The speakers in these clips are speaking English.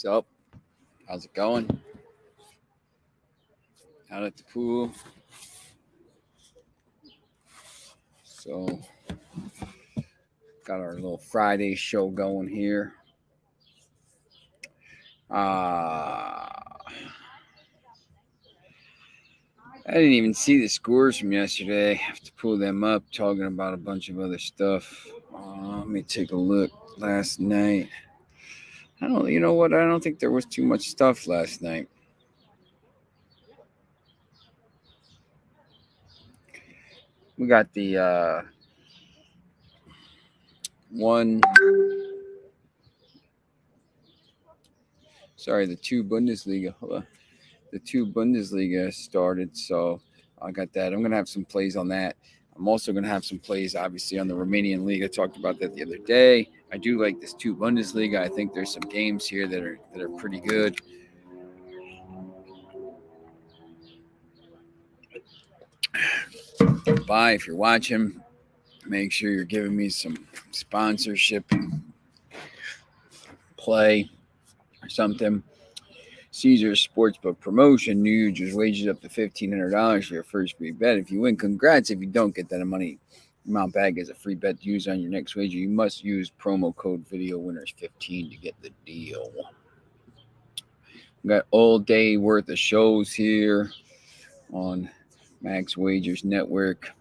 So, how's it going? Out at the pool. So, got our little Friday show going here. I didn't even see the scores from yesterday. I have to pull them up, talking about a bunch of other stuff. Let me take a look. Last night, you know what? I don't think there was too much stuff last night. We got the the two Bundesliga. The two Bundesliga started, so I got that. I'm going to have some plays on that. I'm also going to have some plays, obviously, on the Romanian league. I talked about that the other day. I do like this two Bundesliga. I think there's some games here that are pretty good. Bye if you're watching. Make sure you're giving me some sponsorship play or something. Caesars Sportsbook promotion. New users wages up to $1,500 for your first free bet. If you win, congrats. If you don't, get that amount back as a free bet to use on your next wager. You must use promo code VideoWinners15 to get the deal. We got all day worth of shows here on Max Wagers Network.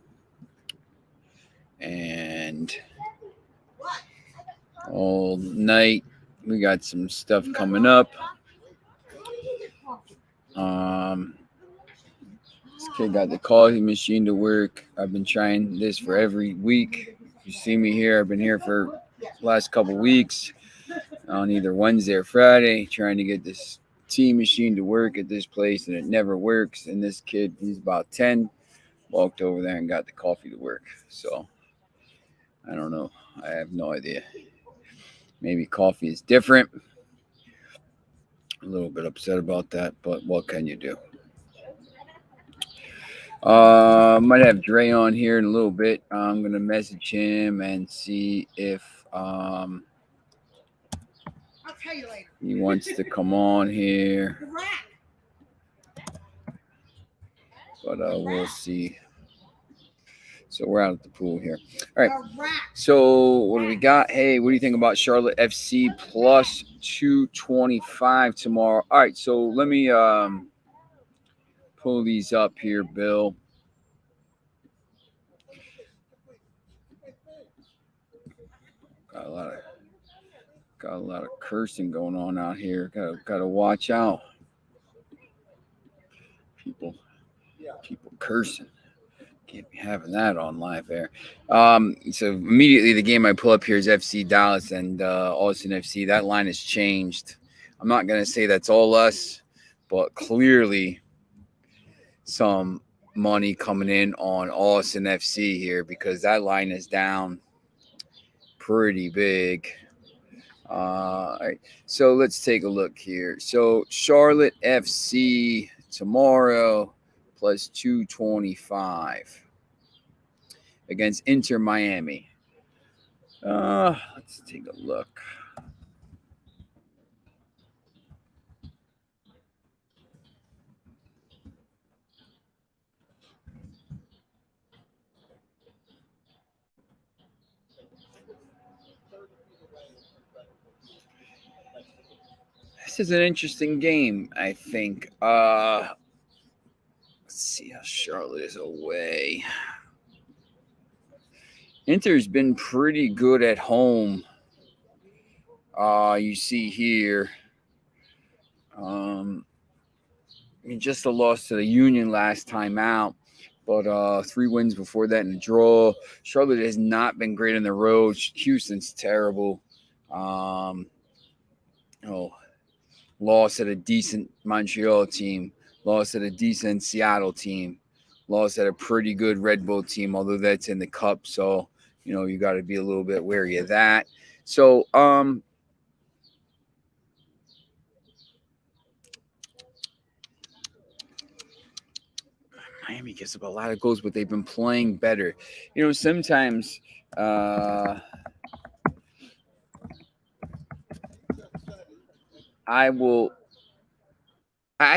And all night, we got some stuff coming up. This kid got the coffee machine to work. I've been trying this for every week. You see me here. I've been here for the last couple weeks on either Wednesday or Friday, trying to get this tea machine to work at this place, and it never works. And this kid, he's about 10, walked over there and got the coffee to work. So I don't know. I have no idea. Maybe coffee is different. A little bit upset about that, but what can you do? Might have Dre on here in a little bit. I'm going to message him and see if I'll tell you later. He wants to come on here. But we'll see. So we're out at the pool here. All right. So what do we got? Hey, what do you think about Charlotte FC plus 225 tomorrow? All right. So let me pull these up here, Bill. Got a lot of cursing going on out here. Gotta watch out. People cursing. Can't be having that on live air. So immediately the game I pull up here is FC Dallas and Austin FC. That line has changed. I'm not gonna say that's all us, but clearly some money coming in on Austin FC here because that line is down pretty big. All right, so let's take a look here. So Charlotte FC tomorrow plus 225 against Inter Miami. Let's take a look. This is an interesting game, I think. Let's see how Charlotte is away. Inter's been pretty good at home. You see here. Just a loss to the Union last time out, but 3 wins before that and a draw. Charlotte has not been great on the road. Houston's terrible. Lost at a decent Montreal team, lost at a decent Seattle team, lost at a pretty good Red Bull team, although that's in the cup. So, you got to be a little bit wary of that. So, Miami gives up a lot of goals, but they've been playing better. Sometimes I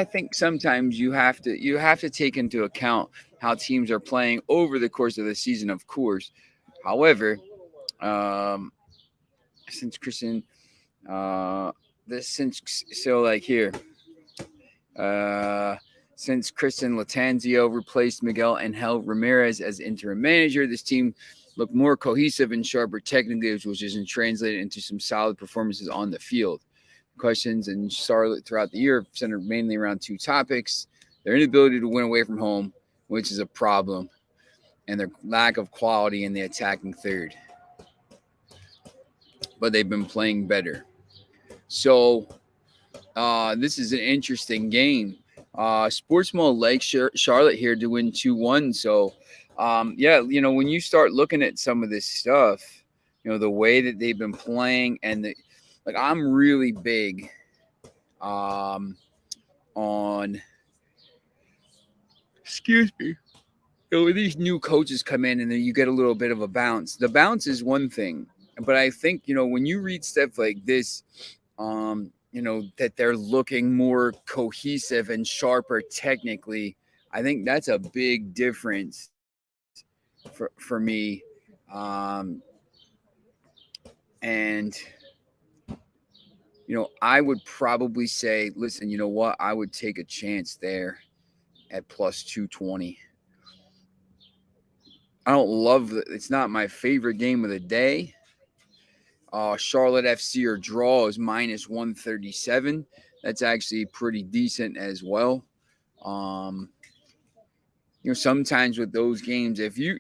think sometimes you have to take into account how teams are playing over the course of the season, of course. However, um, since Christian, this since so like here, uh, since Christian Latanzio replaced Miguel Angel Ramirez as interim manager, this team looked more cohesive and sharper technically, which isn't translated into some solid performances on the field. Questions in Charlotte throughout the year centered mainly around two topics: their inability to win away from home, which is a problem, and their lack of quality in the attacking third. But they've been playing better. So this is an interesting game. Sportsmall likes Charlotte here to win 2-1. So, yeah, when you start looking at some of this stuff, the way that they've been playing like I'm really big on, excuse me, when these new coaches come in and then you get a little bit of a bounce. The bounce is one thing, but I think, when you read stuff like this, that they're looking more cohesive and sharper technically, I think that's a big difference for me. And I would probably say, listen, you know what? I would take a chance there at plus 220. I don't love it. It's not my favorite game of the day. Charlotte FC or draw is minus 137. That's actually pretty decent as well. Sometimes with those games, if you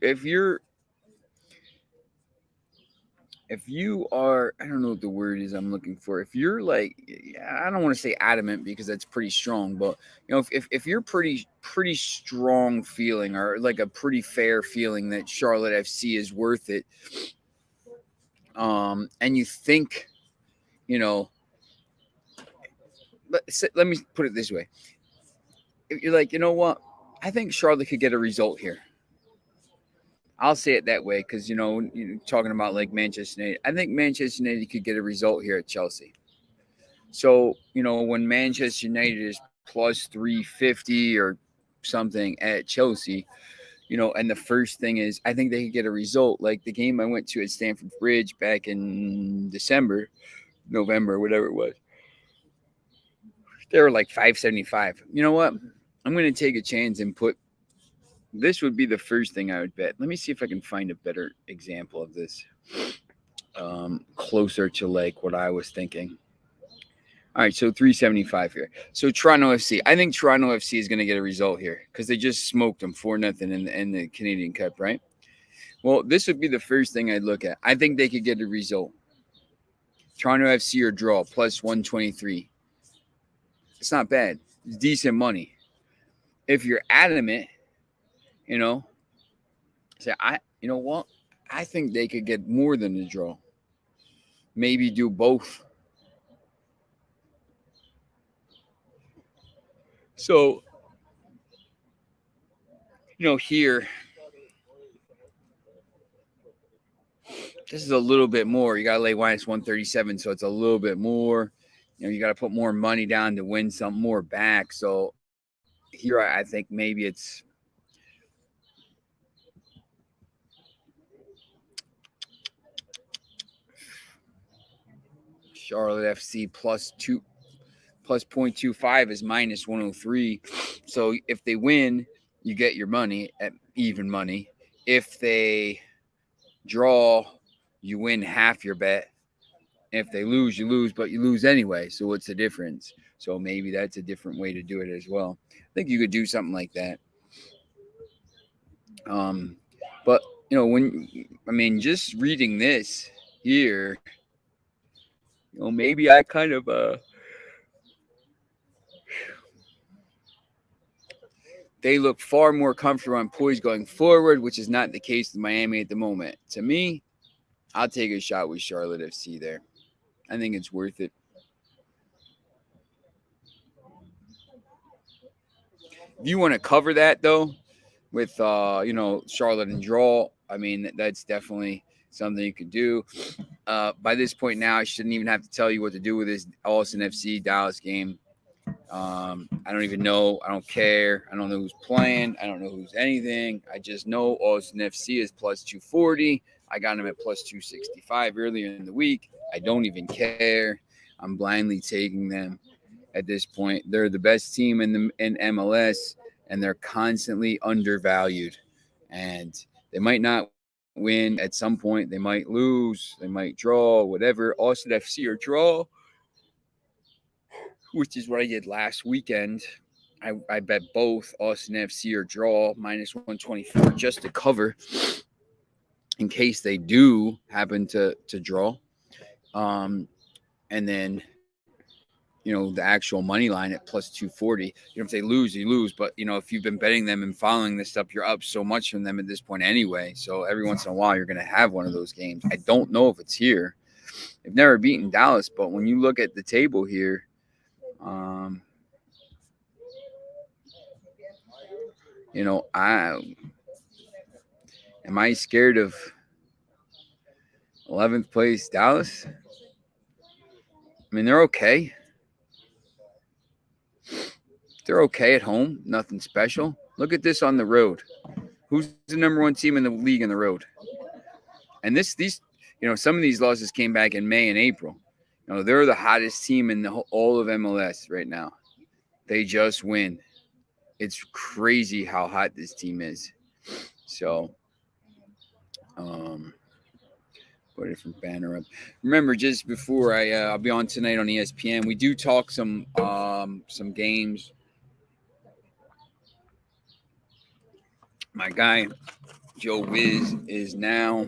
are, I don't know what the word is I'm looking for. If you're like, I don't want to say adamant because that's pretty strong, but if you're pretty strong feeling or like a pretty fair feeling that Charlotte FC is worth it, and you think, let me put it this way. If you're like, you know what? I think Charlotte could get a result here. I'll say it that way because, talking about like Manchester United, I think Manchester United could get a result here at Chelsea. So, when Manchester United is plus 350 or something at Chelsea, and the first thing is I think they could get a result. Like the game I went to at Stamford Bridge back in November, whatever it was. They were like 575. You know what? I'm going to take a chance and this would be the first thing I would bet. Let me see if I can find a better example of this. Closer to like what I was thinking. All right, so 375 here. So Toronto FC. I think Toronto FC is going to get a result here because they just smoked them 4-0 in the Canadian Cup, right? Well, this would be the first thing I'd look at. I think they could get a result. Toronto FC or draw plus 123. It's not bad. It's decent money. If you're adamant, say you know what? I think they could get more than a draw. Maybe do both. So, here, this is a little bit more. You got to lay minus 137, so it's a little bit more. You got to put more money down to win some more back. So, here, I think maybe it's Charlotte FC plus 0.25 is minus 103. So if they win, you get your money at even money. If they draw, you win half your bet. If they lose, you lose, but you lose anyway. So what's the difference? So maybe that's a different way to do it as well. I think you could do something like that. But just reading this here, maybe I kind of they look far more comfortable and poised going forward, which is not the case with Miami at the moment. To me, I'll take a shot with Charlotte FC there. I think it's worth it. If you want to cover that though, with Charlotte and draw, I mean that's definitely something you could do. By this point now, I shouldn't even have to tell you what to do with this Austin FC Dallas game. I don't even know. I don't care. I don't know who's playing. I don't know who's anything. I just know Austin FC is plus 240. I got them at plus 265 earlier in the week. I don't even care. I'm blindly taking them at this point. They're the best team in MLS, and they're constantly undervalued. And they might not win at some point. They might lose. They might draw, whatever. Austin FC or draw, which is what I did last weekend. I bet both Austin FC or draw minus 124 just to cover in case they do happen to draw. And then, the actual money line at plus 240. If they lose, you lose. But, if you've been betting them and following this stuff, you're up so much from them at this point anyway. So every once in a while, you're going to have one of those games. I don't know if it's here. They've never beaten Dallas, but when you look at the table here, am I scared of 11th place Dallas? I mean, they're okay. They're okay at home. Nothing special. Look at this on the road. Who's the number one team in the league on the road? And these, some of these losses came back in May and April. They're the hottest team in all of MLS right now. They just win. It's crazy how hot this team is. So, put a different banner up. Remember, just before I'll be on tonight on ESPN, we do talk some games. My guy Joe Wiz is now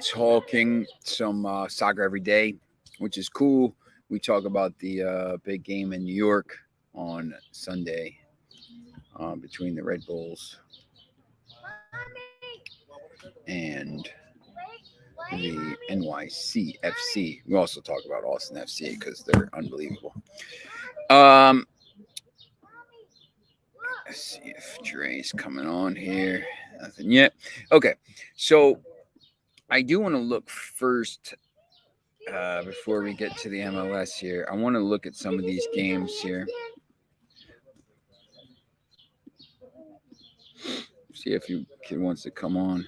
talking some soccer every day, which is cool. We talk about the big game in New York on Sunday between the Red Bulls and the NYCFC. We also talk about Austin FC because they're unbelievable. Let's see if Dre's coming on here. Nothing yet. Okay, so I do want to look first before we get to the MLS here. I want to look at some of these games here. See if you kid wants to come on,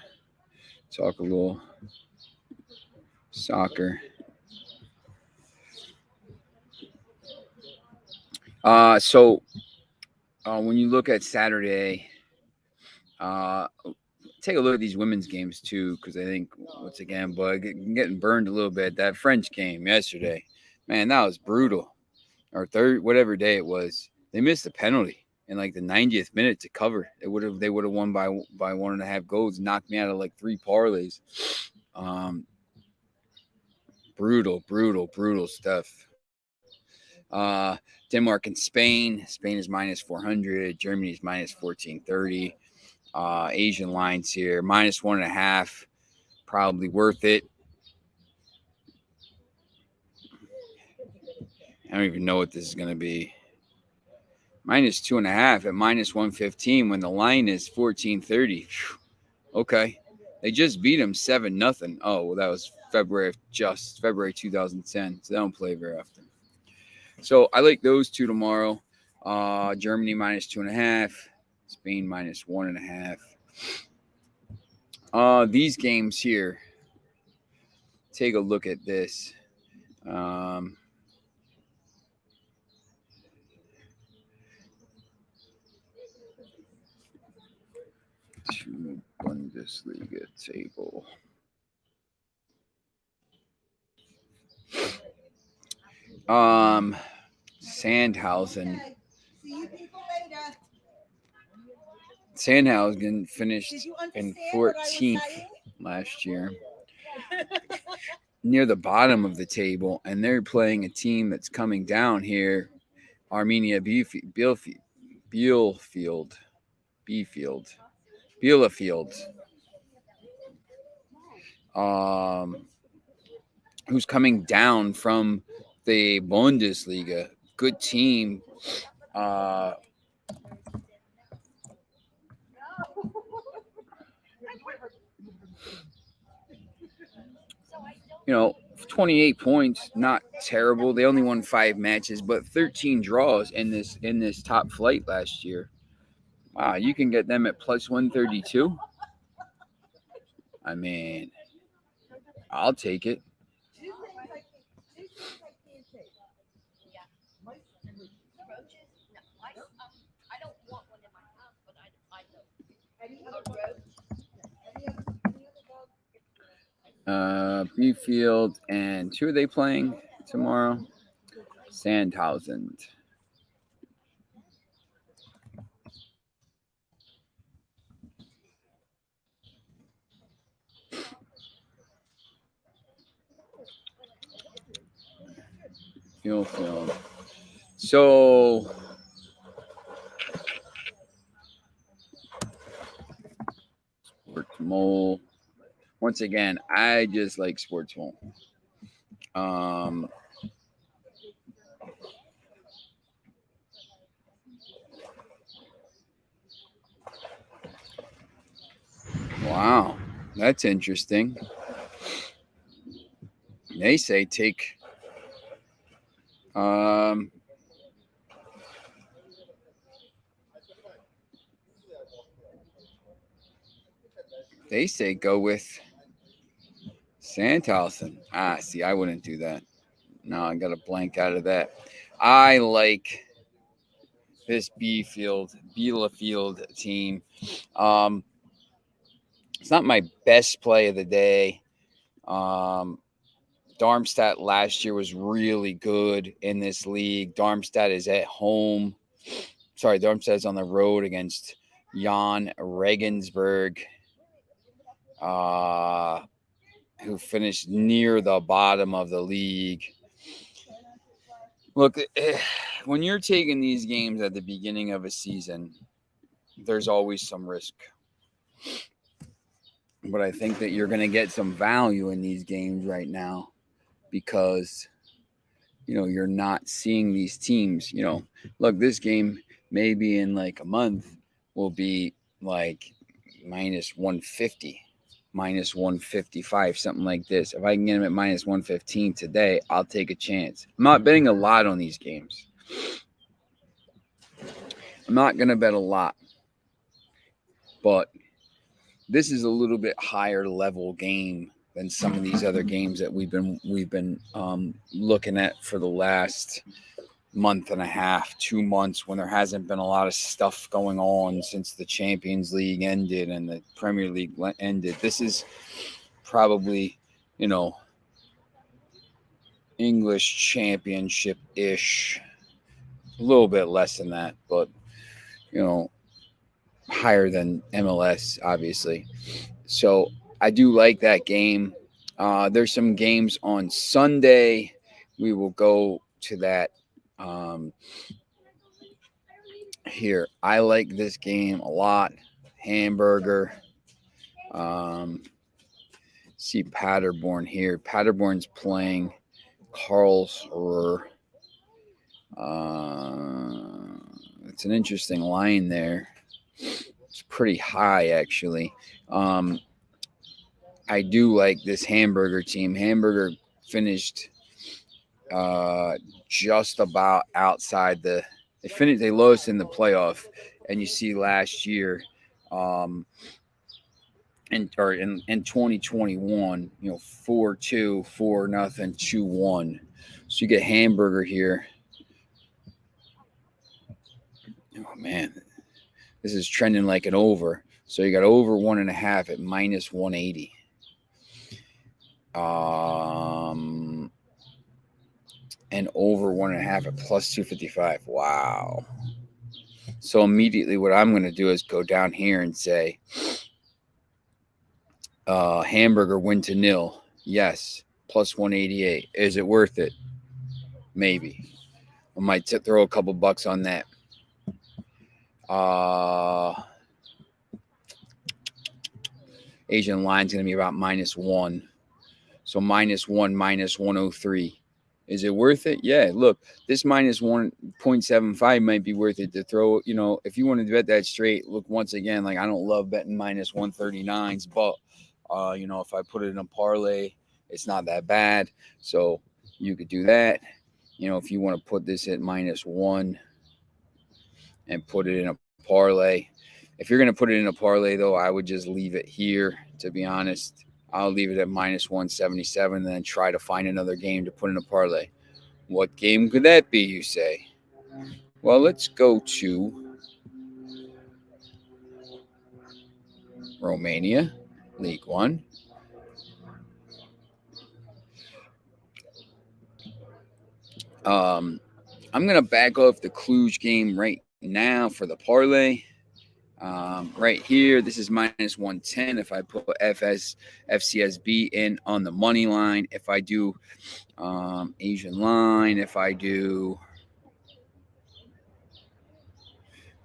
talk a little soccer. So when you look at Saturday, take a look at these women's games too, because I think once again, but getting burned a little bit. That French game yesterday, man, that was brutal. Or third, whatever day it was, they missed a penalty in like the 90th minute to cover. They would have won by 1.5 goals. Knocked me out of like 3 parlays. Brutal stuff. Denmark and Spain. Spain is minus 400. Germany is minus 1430. Asian lines here, minus 1.5, probably worth it. I don't even know what this is going to be. Minus 2.5 at minus 115 when the line is 1430. Okay. They just beat them 7-0. Oh, well, that was February 2010. So they don't play very often. So I like those two tomorrow. Germany minus 2.5. Spain minus 1.5. These games here. Take a look at this. To Bundesliga table. Sandhausen. Sandhausen finished in 14th last year, near the bottom of the table, and they're playing a team that's coming down here, Arminia Bielefeld, who's coming down from the Bundesliga. Good team. 28 points, not terrible. They only won 5 matches, but 13 draws in this top flight last year. Wow, you can get them at plus 132. I mean, I'll take it. Buffield and who are they playing tomorrow? Sandhausen. Buffield. So Sports Mole. Once again, I just like Sports Mole. Wow, that's interesting. They say take they say go with Sandhausen. See, I wouldn't do that. No, I got a blank out of that. I like this Bielefeld team. It's not my best play of the day. Darmstadt last year was really good in this league. Darmstadt is at home. Sorry, Darmstadt is on the road against Jan Regensburg, who finished near the bottom of the league. Look, when you're taking these games at the beginning of a season, there's always some risk. But I think that you're going to get some value in these games right now because, you're not seeing these teams. Look, this game maybe in like a month will be like minus 150, minus 155, something like this. If I can get them at minus 115 today, I'll take a chance. I'm not betting a lot on these games. I'm not going to bet a lot, but this is a little bit higher level game than some of these other games that we've been looking at for the last month and a half, 2 months, when there hasn't been a lot of stuff going on since the Champions League ended and the Premier League ended. This is probably, English Championship-ish, a little bit less than that, but, higher than MLS, obviously. So I do like that game. There's some games on Sunday. We will go to that here. I like this game a lot. Hamburger. See Paderborn here. Paderborn's playing Karlsruhe. It's an interesting line there. It's pretty high, actually. I do like this Hamburger team. Hamburger finished just about outside the. They lowest in the playoff, and you see last year, in 2021, 4-2, 4-0, 2-1. So you get Hamburger here. Oh man, this is trending like an over. So you got over 1.5 at minus 180. And over 1.5 at plus 255. Wow. So immediately what I'm going to do is go down here and say Hamburger win to nil. Yes. Plus 188. Is it worth it? Maybe. I might throw a couple bucks on that. Asian line's going to be about -1. So -1, minus 103. Is it worth it? Yeah. Look, this minus 1.75 might be worth it to throw. If you want to bet that straight, look, once again, like I don't love betting minus 139s, but if I put it in a parlay It's not that bad. So you could do that. You know, if you want to put this at -1 and put it in a parlay. If you're going to put it in a parlay, though, I would just leave it here, to be honest. I'll leave it at -177 and then try to find another game to put in a parlay. What game could that be, you say? Well, let's go to Romania, League One. I'm going to back off the Cluj game right now for the parlay. Right here, this is -110 if I put FCSB in on the money line. If I do Asian line, if I do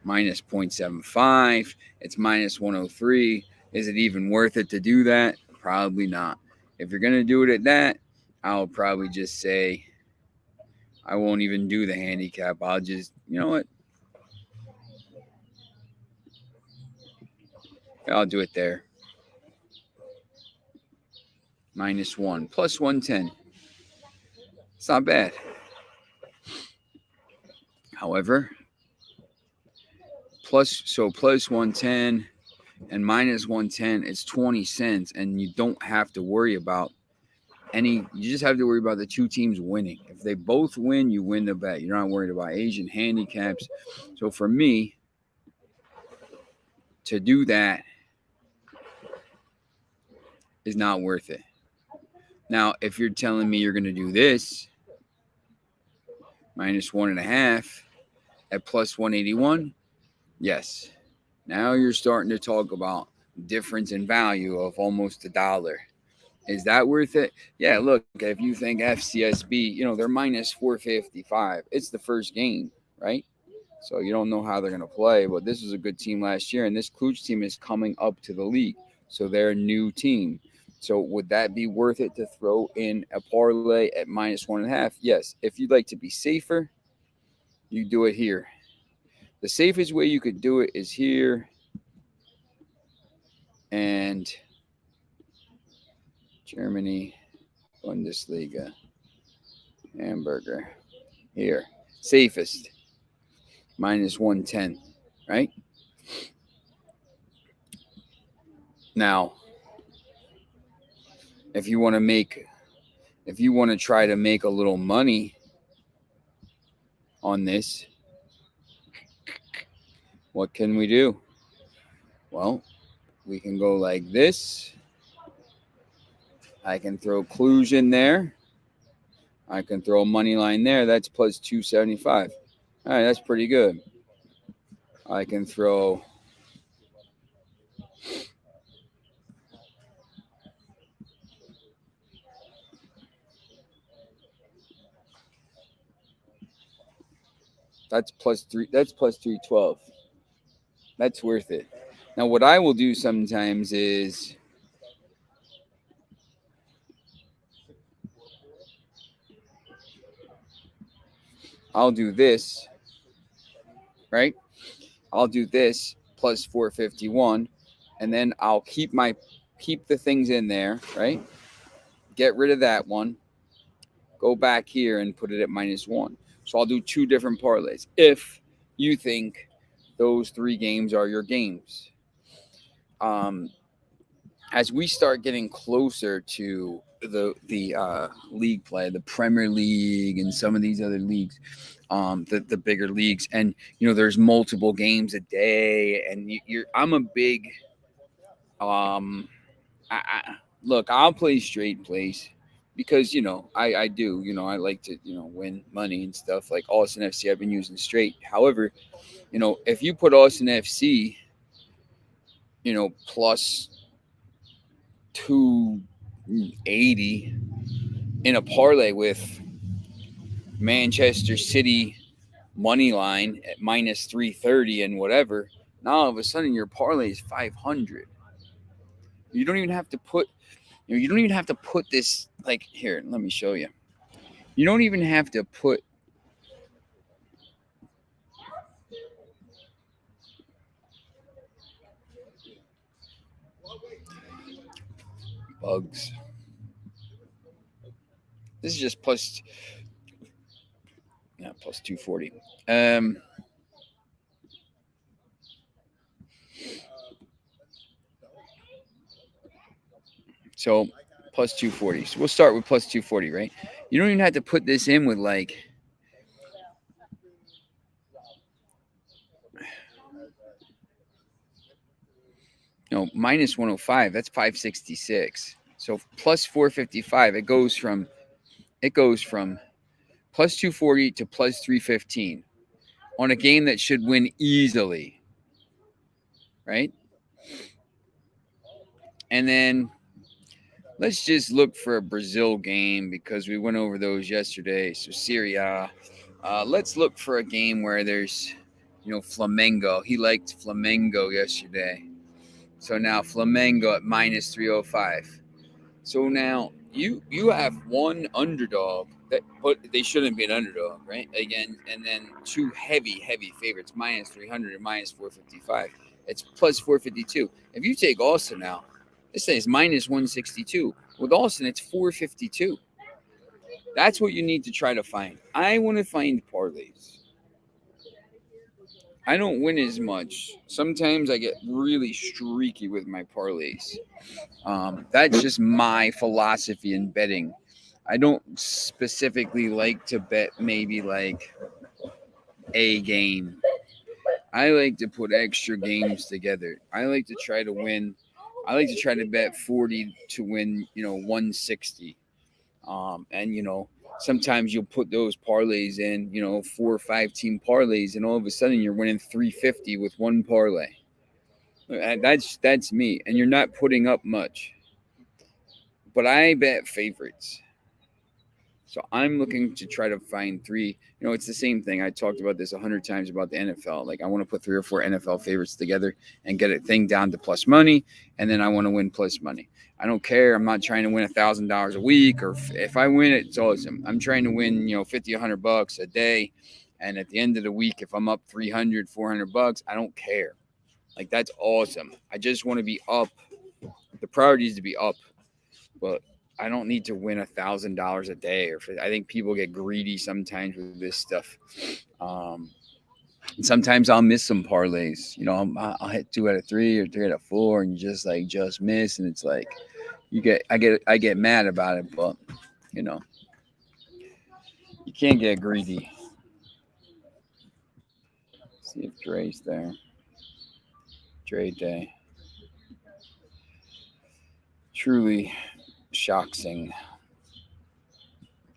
-0.75, it's -103. Is it even worth it to do that? Probably not. If you're going to do it at that, I'll probably just say I won't even do the handicap. I'll just, you know what? I'll do it there. -1, +110. It's not bad. However, +110 and -110 is 20 cents, and you don't have to worry about you just have to worry about the two teams winning. If they both win, you win the bet. You're not worried about Asian handicaps. So for me to do that is not worth it. Now, if you're telling me you're going to do this, -1.5 at +181, yes. Now you're starting to talk about difference in value of almost $1. Is that worth it? Yeah, look, if you think FCSB, they're -455. It's the first game, right? So you don't know how they're going to play, but this was a good team last year, and this Cluj team is coming up to the league. So they're a new team. So would that be worth it to throw in a parlay at -1.5? Yes. If you'd like to be safer, you do it here. The safest way you could do it is here and Germany, Bundesliga, Hamburger. Here, safest, -110, right? Now, if you want to try to make a little money on this, what can we do? Well, we can go like this. I can throw Cluj in there. I can throw a money line there. That's +275. All right, that's pretty good. I can throw that's +3. That's +312. That's worth it. Now, what I will do sometimes is I'll do this, right? I'll do this +451, and then I'll keep the things in there, right? Get rid of that one. Go back here and put it at -1. So I'll do two different parlays if you think those three games are your games. As we start getting closer to the league play, the Premier League and some of these other leagues, the bigger leagues, and there's multiple games a day, and I'm a big look, I'll play straight plays because I do, I like to win money and stuff. Like Austin FC I've been using straight. However, if you put Austin FC plus 280 in a parlay with Manchester City money line at -330 and whatever, now all of a sudden your parlay is 500. You don't even have to put this, like, here, let me show you. You don't even have to put bugs. This is just plus 240. So plus 240. So we'll start with plus 240, right? You don't even have to put this in with like minus 105. That's 566. So plus 455. It goes from plus 240 to plus 315 on a game that should win easily, right? And then let's just look for a Brazil game because we went over those yesterday. So Serie A. Let's look for a game where there's, Flamengo. He liked Flamengo yesterday. So now Flamengo at minus 305. So now you have one underdog but they shouldn't be an underdog, right? Again, and then two heavy favorites, minus 300 and minus 455. It's plus 452. If you take Austin now, this thing is minus 162. With Austin, it's 452. That's what you need to try to find. I want to find parlays. I don't win as much. Sometimes I get really streaky with my parlays. That's just my philosophy in betting. I don't specifically like to bet maybe like a game. I like to put extra games together. I like to try to win. I like to try to bet 40 to win, 160. And sometimes you'll put those parlays in, 4 or 5 team parlays, and all of a sudden you're winning 350 with one parlay. And that's me. And you're not putting up much. But I bet favorites. So I'm looking to try to find 3. It's the same thing. I talked about this 100 times about the NFL. Like I want to put 3 or 4 NFL favorites together and get a thing down to plus money, and then I want to win plus money. I don't care. I'm not trying to win $1,000 a week, or if I win it, it's awesome. I'm trying to win, $50, $100 a day, and at the end of the week, if I'm up $300, $400, I don't care. Like that's awesome. I just want to be up. The priority is to be up, but I don't need to win $1,000 a day. I think people get greedy sometimes with this stuff. And sometimes I'll miss some parlays. I'll hit 2 out of 3 or 3 out of 4, and you just miss, and it's like I get mad about it, but you can't get greedy. Let's see if Dre's there. Dre Day. Truly shocking.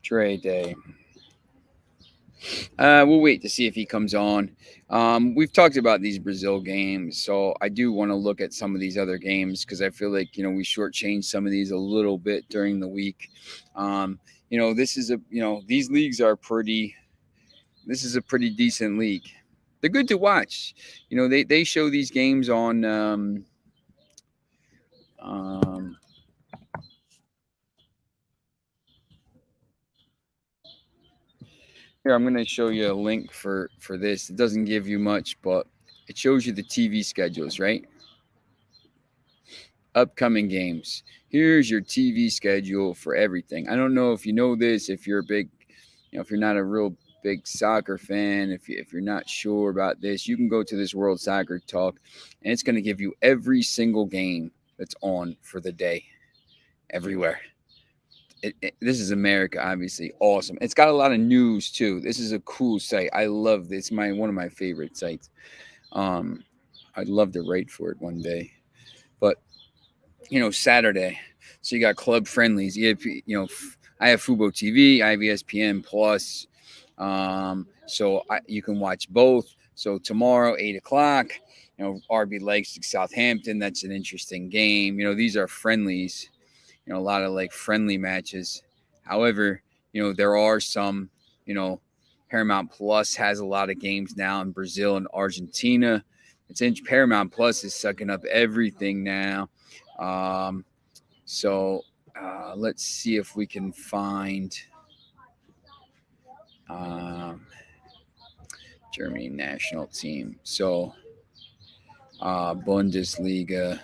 Dre Day. We'll wait to see if he comes on. We've talked about these Brazil games, so I do want to look at some of these other games because I feel like we shortchanged some of these a little bit during the week. This is these leagues are pretty. This is a pretty decent league. They're good to watch. They show these games on. Here, I'm going to show you a link for this. It doesn't give you much, but it shows you the TV schedules, right? Upcoming games. Here's your TV schedule for everything. I don't know if you know this, if you're a big, if you're not a real big soccer fan, if you're not sure about this, you can go to this World Soccer Talk, and it's going to give you every single game that's on for the day, everywhere. This is America, obviously. Awesome. It's got a lot of news too. This is a cool site. I love this. One of my favorite sites. I'd love to write for it one day. But Saturday. So you got club friendlies. I have Fubo TV. I have ESPN Plus. So you can watch both. So tomorrow, 8:00. RB Leipzig, Southampton. That's an interesting game. These are friendlies. A lot of like friendly matches. However, there are some, Paramount Plus has a lot of games now in Brazil and Argentina. Paramount Plus is sucking up everything now. So let's see if we can find Germany national team. So Bundesliga.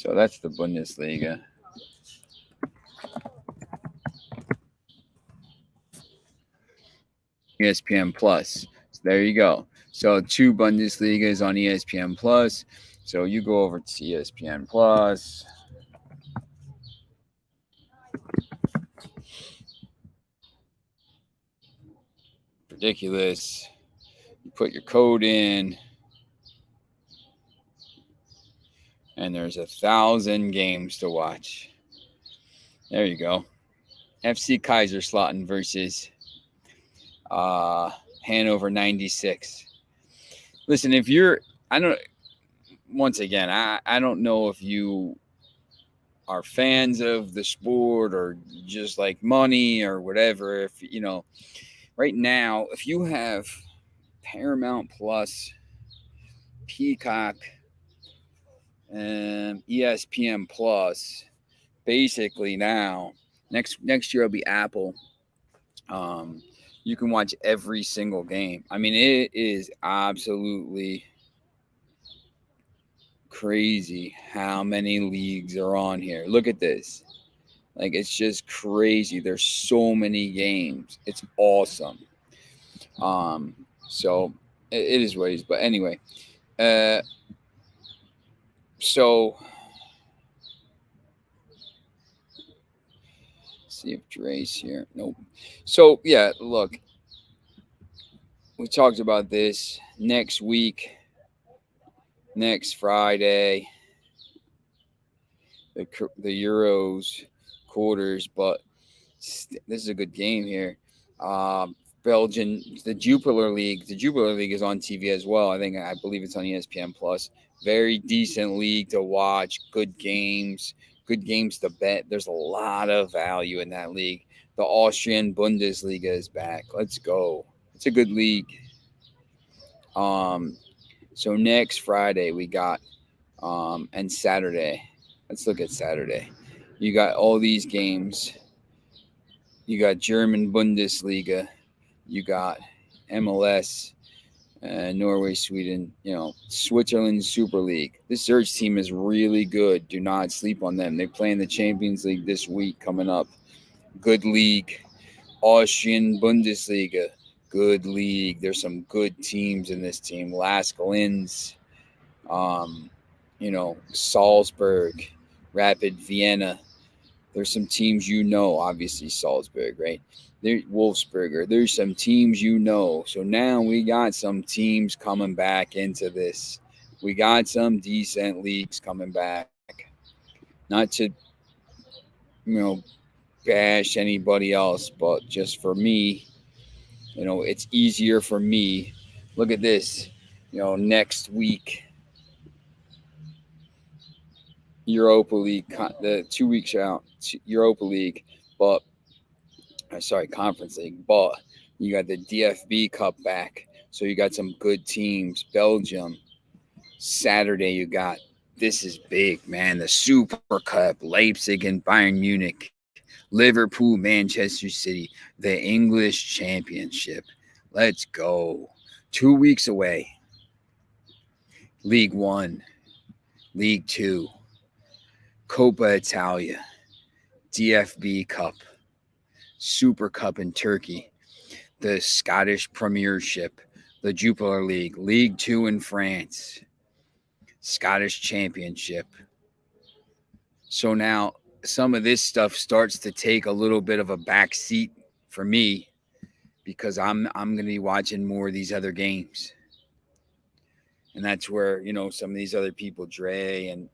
So that's the Bundesliga. ESPN Plus. So there you go. So 2 Bundesligas on ESPN Plus. So you go over to ESPN Plus. Ridiculous. You put your code in, and there's 1,000 games to watch. There you go. FC Kaiserslautern versus Hanover 96. Listen, if you're, I don't, once again, I don't know if you are fans of the sport or just like money or whatever. If, right now, if you have Paramount Plus, Peacock, and ESPN Plus, basically now, next year will be Apple. You can watch every single game. I mean, it is absolutely crazy how many leagues are on here. Look at this. Like, it's just crazy. There's so many games. It's awesome. So it is what it is. But anyway, so see if Dre's here. Nope. So yeah, look, we talked about this next week, next Friday, the Euros quarters, but this is a good game here. Belgian, the Jupiler League. The Jupiler League is on TV as well. I believe it's on ESPN Plus. Very decent league to watch. Good games to bet. There's a lot of value in that league. The Austrian Bundesliga is back. Let's go. It's a good league. So next Friday we got and Saturday. Let's look at Saturday. You got all these games. You got German Bundesliga. You got MLS, Norway, Sweden, Switzerland Super League. This Surge team is really good. Do not sleep on them. They play in the Champions League this week coming up. Good league. Austrian Bundesliga. Good league. There's some good teams in this team. Lask Linz, Salzburg, Rapid Vienna. There's some teams obviously Salzburg, right? Wolfsburger. There's some teams So now we got some teams coming back into this. We got some decent leagues coming back. Not to, bash anybody else, but just for me, it's easier for me. Look at this. Next week, Europa League, the 2 weeks out, Europa League, but Conference League, but you got the DFB Cup back. So you got some good teams. Belgium. Saturday, you got, this is big, man, the Super Cup, Leipzig and Bayern Munich, Liverpool, Manchester City, the English Championship. Let's go. 2 weeks away. League One, League Two, Coppa Italia, DFB Cup, Super Cup in Turkey, the Scottish Premiership, the Jupiler League, League Two in France, Scottish Championship. So now some of this stuff starts to take a little bit of a back seat for me because I'm going to be watching more of these other games. And that's where, some of these other people, Dre and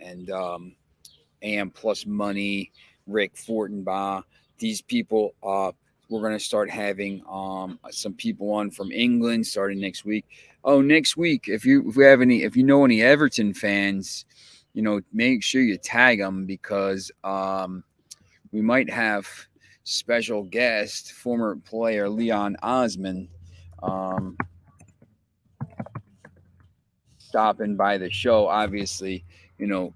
AM Plus Money, Rick Fortenbaugh, these people, we're going to start having some people on from England starting next week. Oh, next week, if you know any Everton fans, make sure you tag them because we might have special guest, former player Leon Osman, stopping by the show. Obviously,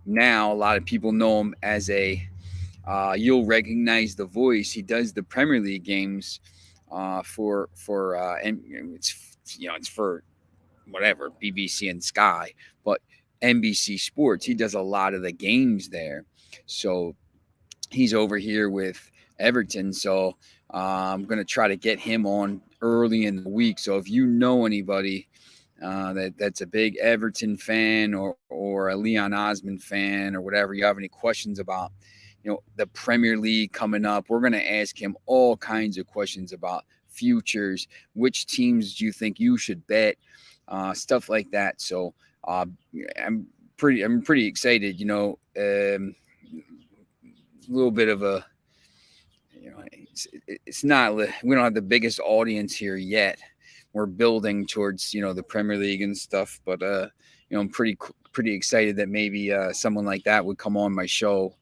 now a lot of people know him as you'll recognize the voice. He does the Premier League games and it's for whatever, BBC and Sky, but NBC Sports. He does a lot of the games there. So he's over here with Everton. So I'm going to try to get him on early in the week. So if you know anybody that's a big Everton fan or a Leon Osmond fan or whatever, you have any questions about, the Premier League coming up, we're going to ask him all kinds of questions about futures, which teams do you think you should bet, stuff like that. So I'm pretty excited. A little bit of a, it's not, we don't have the biggest audience here yet. We're building towards, the Premier League and stuff, but I'm pretty excited that maybe someone like that would come on my show,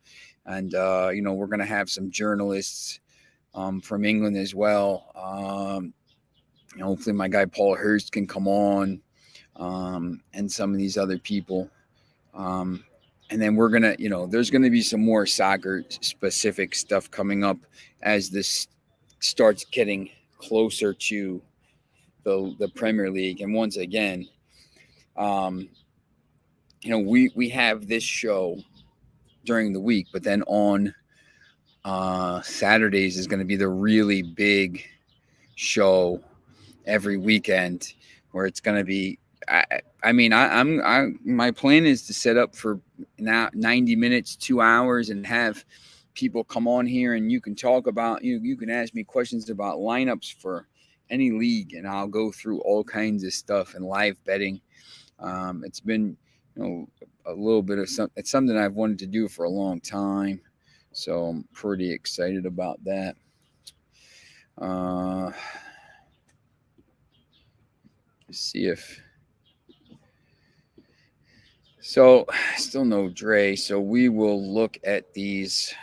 and we're gonna have some journalists from England as well. Hopefully my guy Paul Hurst can come on, and some of these other people. And then we're going to, there's going to be some more soccer specific stuff coming up as this starts getting closer to the Premier League. And once again, we have this show during the week, but then on Saturdays is going to be the really big show every weekend, where it's going to be, my plan is to set up for now 90 minutes, 2 hours, and have people come on here, and you can talk about, you can ask me questions about lineups for any league, and I'll go through all kinds of stuff and live betting. It's been, a little bit of something. It's something I've wanted to do for a long time, so I'm pretty excited about that. See if. So still no Dre. So we will look at these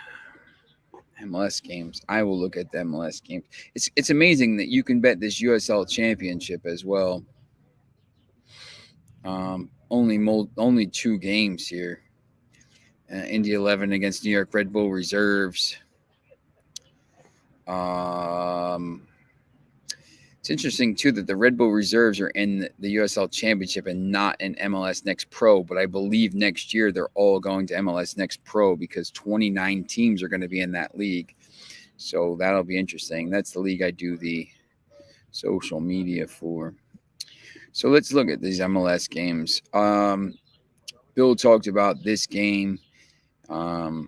MLS games. I will look at the MLS games. It's amazing that you can bet this USL Championship as well. Only 2 games here. Indy 11 against New York Red Bull Reserves. It's interesting, too, that the Red Bull Reserves are in the USL Championship and not in MLS Next Pro. But I believe next year they're all going to MLS Next Pro, because 29 teams are going to be in that league. So that'll be interesting. That's the league I do the social media for. So let's look at these MLS games. Bill talked about this game, the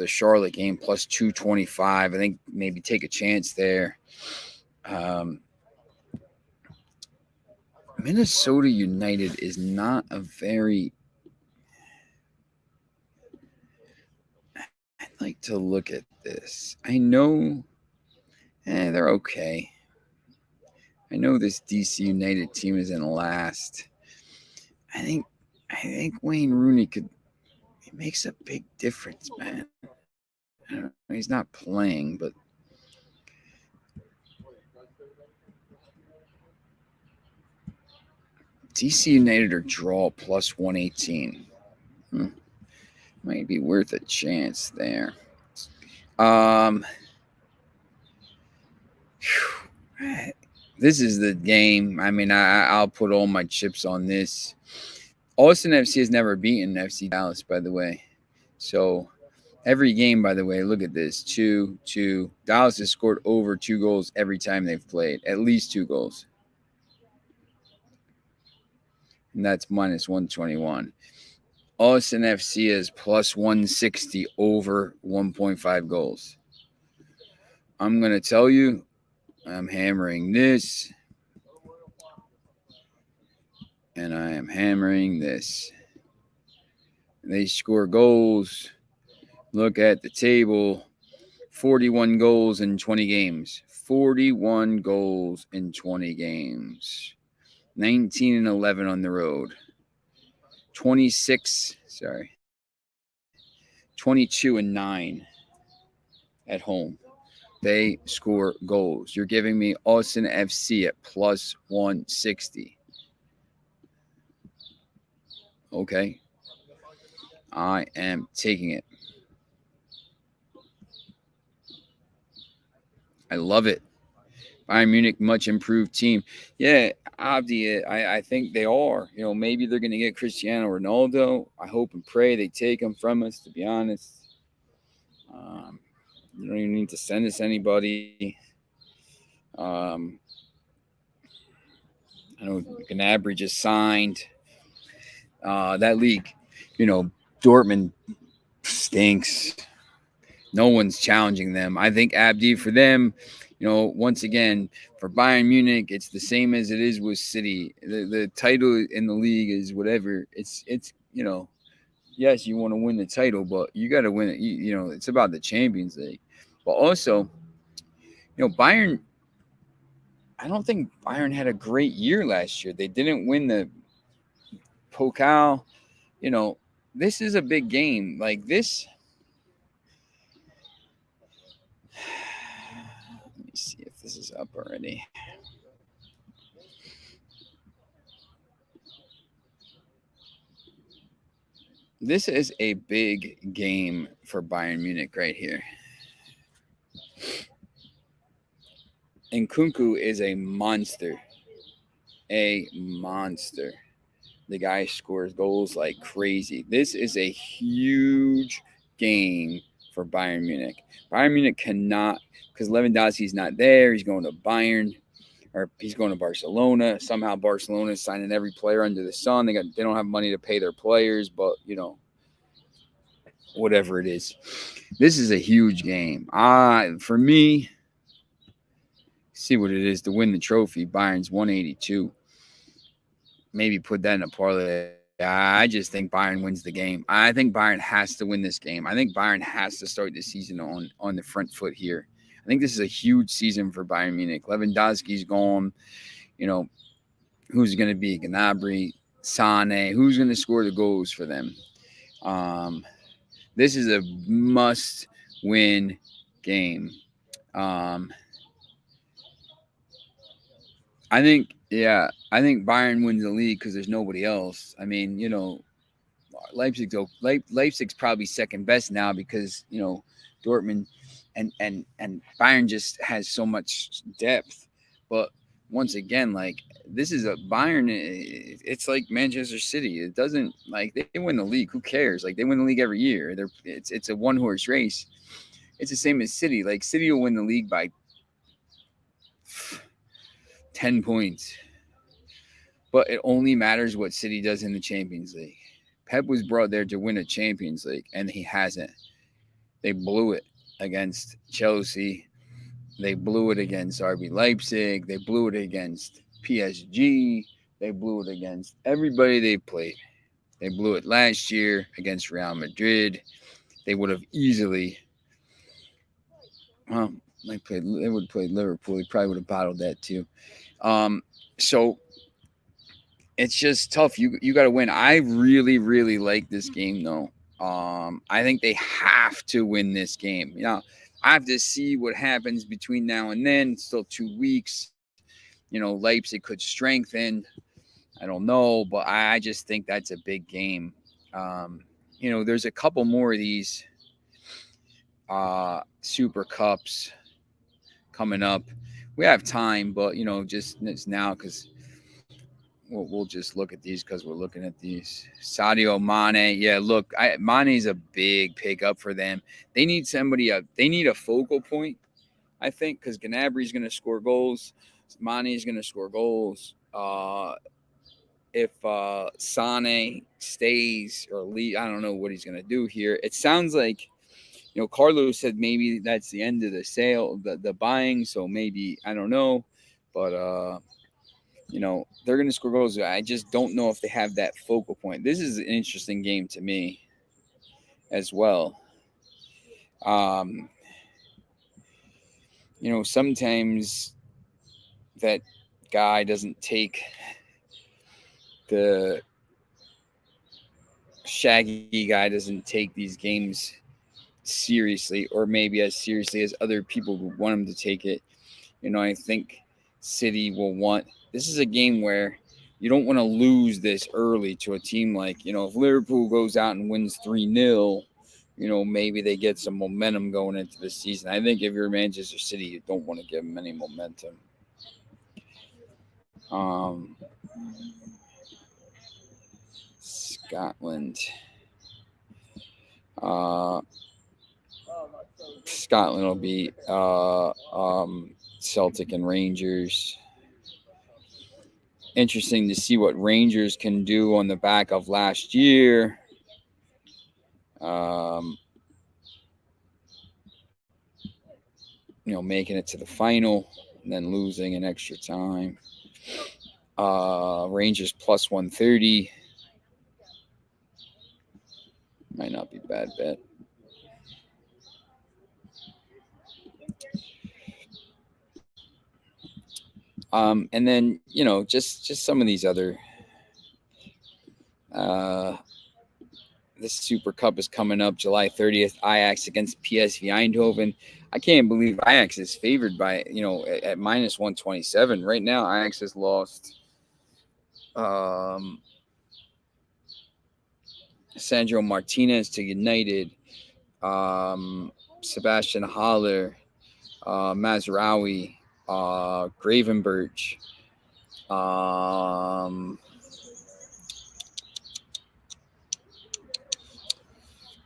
Charlotte game, plus 225. I think maybe take a chance there. Minnesota United is not a very... I'd like to look at this. I know they're okay. I know this DC United team is in last. I think Wayne Rooney it makes a big difference, man. I don't know, he's not playing, but DC United or draw plus 118. Might be worth a chance there. This is the game. I'll put all my chips on this. Austin FC has never beaten FC Dallas, by the way. So every game, by the way, look at this. 2-2. Dallas has scored over 2 goals every time they've played. At least 2 goals. And that's minus 121. Austin FC is plus 160 over 1.5 goals. I'm going to tell you, I'm hammering this. And I am hammering this. They score goals. Look at the table. 41 goals in 20 games. 41 goals in 20 games. 19 and 11 on the road. 22 and 9 at home. They score goals. You're giving me Austin FC at plus 160. Okay. I am taking it. I love it. Bayern Munich, much improved team. Yeah, Abdi, I think they are. Maybe they're going to get Cristiano Ronaldo. I hope and pray they take him from us, to be honest. You don't even need to send us anybody. I know Gnabry just signed. That league, Dortmund stinks. No one's challenging them. I think Abdi for them, once again, for Bayern Munich, it's the same as it is with City. The title in the league is whatever. It's yes, you want to win the title, but you got to win it. It's about the Champions League. But also, Bayern, I don't think Bayern had a great year last year. They didn't win the Pokal. This is a big game. Like this. Let me see if this is up already. This is a big game for Bayern Munich right here. And Nkunku is a monster. A monster. The guy scores goals like crazy. This is a huge game for Bayern Munich. Bayern Munich cannot, because Lewandowski's not there. He's going to Bayern, or he's going to Barcelona. Somehow Barcelona is signing every player under the sun. They don't have money to pay their players, but whatever it is. This is a huge game. For me, see what it is to win the trophy. Bayern's 182. Maybe put that in a parlay. I just think Bayern wins the game. I think Bayern has to win this game. I think Bayern has to start the season on the front foot here. I think this is a huge season for Bayern Munich. Lewandowski's gone. Who's going to be Gnabry, Sané? Who's going to score the goals for them? This is a must-win game. I think Bayern wins the league because there's nobody else. I mean, Leipzig's probably second best now because Dortmund and Bayern just has so much depth. But once again, like this is a Bayern. It's like Manchester City. It doesn't like they win the league. Who cares? Like they win the league every year. It's a one horse race. It's the same as City. Like City will win the league by 10 points. But it only matters what City does in the Champions League. Pep was brought there to win a Champions League, and he hasn't. They blew it against Chelsea. They blew it against RB Leipzig. They blew it against PSG. They blew it against everybody they played. They blew it last year against Real Madrid. They would have easily, well, they would have played Liverpool. They probably would have bottled that too. So it's just tough. You got to win. I really, really like this game though. I think they have to win this game. I have to see what happens between now and then. It's still 2 weeks. Leipzig could strengthen. I don't know, but I just think that's a big game. There's a couple more of these Super Cups coming up. We have time, but just it's now because we'll just look at these because we're looking at these. Sadio Mane, yeah. Look, Mane's a big pickup for them. They need somebody. They need a focal point, I think, because Gnabry's going to score goals. Mane's going to score goals. If Sane stays or leave, I don't know what he's going to do here. It sounds like. Carlos said maybe that's the end of the sale, the buying. So maybe, I don't know. But, they're going to score goals. I just don't know if they have that focal point. This is an interesting game to me as well. Sometimes that guy doesn't take the Shaggy guy doesn't take these games seriously, or maybe as seriously as other people would want him to take it. I think City will want. This is a game where you don't want to lose this early to a team like, if Liverpool goes out and wins 3-0, maybe they get some momentum going into the season. I think if you're Manchester City, you don't want to give them any momentum. Scotland. Scotland will be Celtic and Rangers. Interesting to see what Rangers can do on the back of last year. Making it to the final and then losing in extra time. Rangers plus 130. Might not be a bad bet. And then, just some of these other this Super Cup is coming up July 30th. Ajax against PSV Eindhoven. I can't believe Ajax is favored by, at minus 127. Right now, Ajax has lost Sandro Martinez to United, Sebastian Haller, Mazraoui, Gravenberch,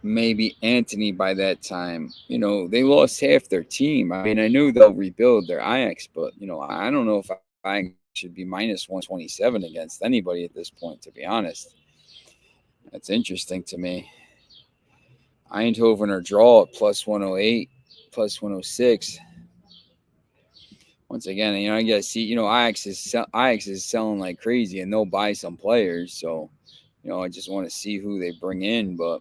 maybe Anthony by that time. They lost half their team. I mean, I knew they'll rebuild their Ajax, but, I don't know if Ajax should be minus 127 against anybody at this point, to be honest. That's interesting to me. Eindhoven are draw at plus 108, plus 106. Once again, I got to see, Ajax is selling like crazy and they'll buy some players. So, I just want to see who they bring in. But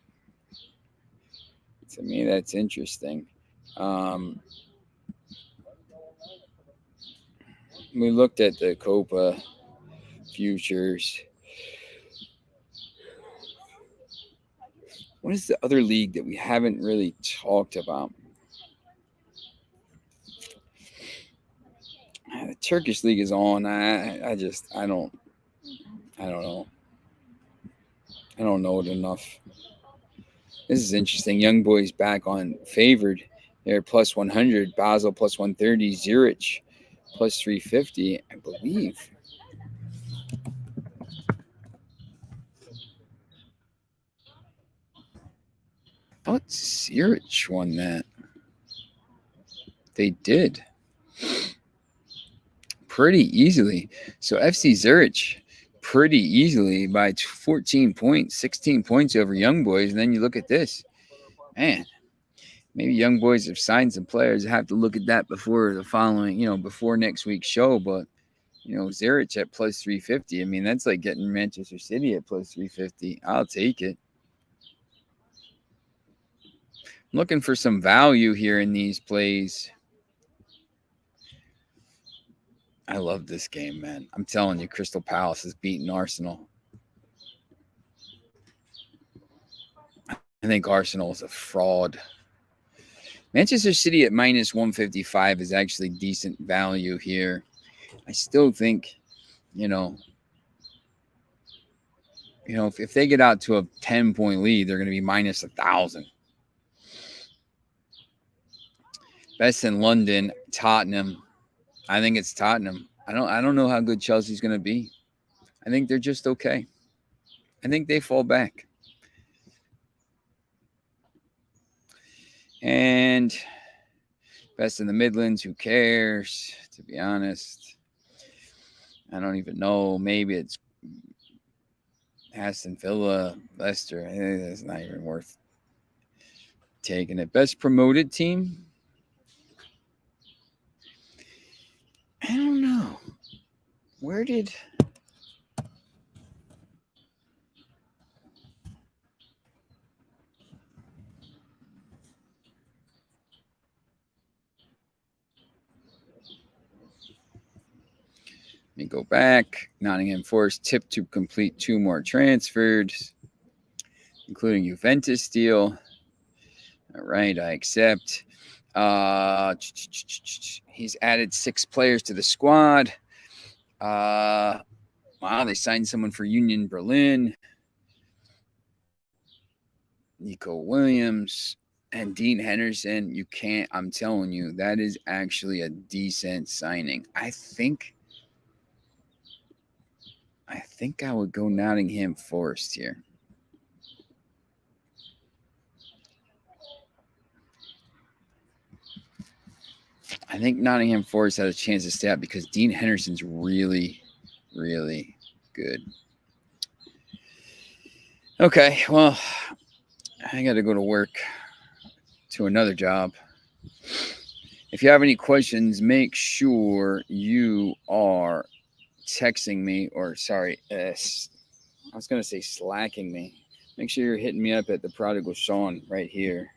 to me, that's interesting. We looked at the Copa futures. What is the other league that we haven't really talked about? The Turkish league is on. I don't know. I don't know it enough. This is interesting. Young Boys back on favored. They're plus 100. Basel plus 130. Zurich plus 350, I believe. But Zurich won that. They did. Pretty easily. So FC Zurich pretty easily by 14 points, 16 points over Young Boys. And then you look at this. Man, maybe Young Boys have signed some players. I have to look at that before the following, before next week's show. But, Zurich at plus 350. I mean, that's like getting Manchester City at plus 350. I'll take it. I'm looking for some value here in these plays. I love this game, man. I'm telling you, Crystal Palace is beating Arsenal. I think Arsenal is a fraud. Manchester City at minus 155 is actually decent value here. I still think, if they get out to a 10-point lead, they're going to be minus 1,000. Best in London, Tottenham. I think it's Tottenham. I don't know how good Chelsea's going to be. I think they're just okay. I think they fall back. And best in the Midlands, who cares? To be honest, I don't even know. Maybe it's Aston Villa, Leicester. I think that's not even worth taking it. Best promoted team? I don't know. Where did... Let me go back. Nottingham Forest tipped to complete 2 more transfers, including Juventus deal. All right, I accept. He's added 6 players to the squad. Wow, they signed someone for Union Berlin. Nico Williams and Dean Henderson. I'm telling you, that is actually a decent signing. I think I think I would go Nottingham Forest here. I think Nottingham Forest has a chance to stay up because Dean Henderson's really, really good. Okay, well, I got to go to work to another job. If you have any questions, make sure you are texting me, or sorry, I was going to say slacking me. Make sure you're hitting me up at the Prodigal Sean right here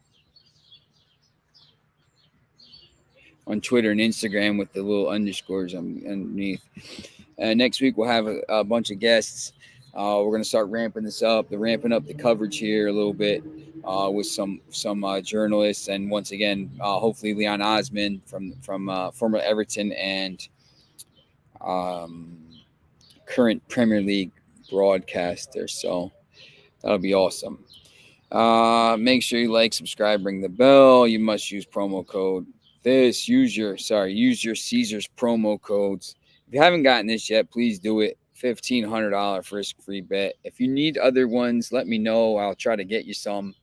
on Twitter and Instagram with the little underscores underneath. Next week, we'll have a bunch of guests. We're going to start ramping this up. They're ramping up the coverage here a little bit with some journalists. And once again, hopefully Leon Osmond from former Everton and current Premier League broadcaster. So that'll be awesome. Make sure you like, subscribe, ring the bell. You must use promo code this. Use your Caesars promo codes. If you haven't gotten this yet, please do it. $1,500 risk-free bet. If you need other ones, let me know. I'll try to get you some.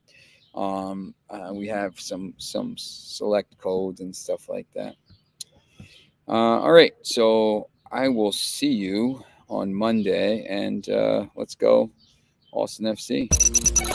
We have some select codes and stuff like that. All right, so I will see you on Monday, and let's go Austin FC.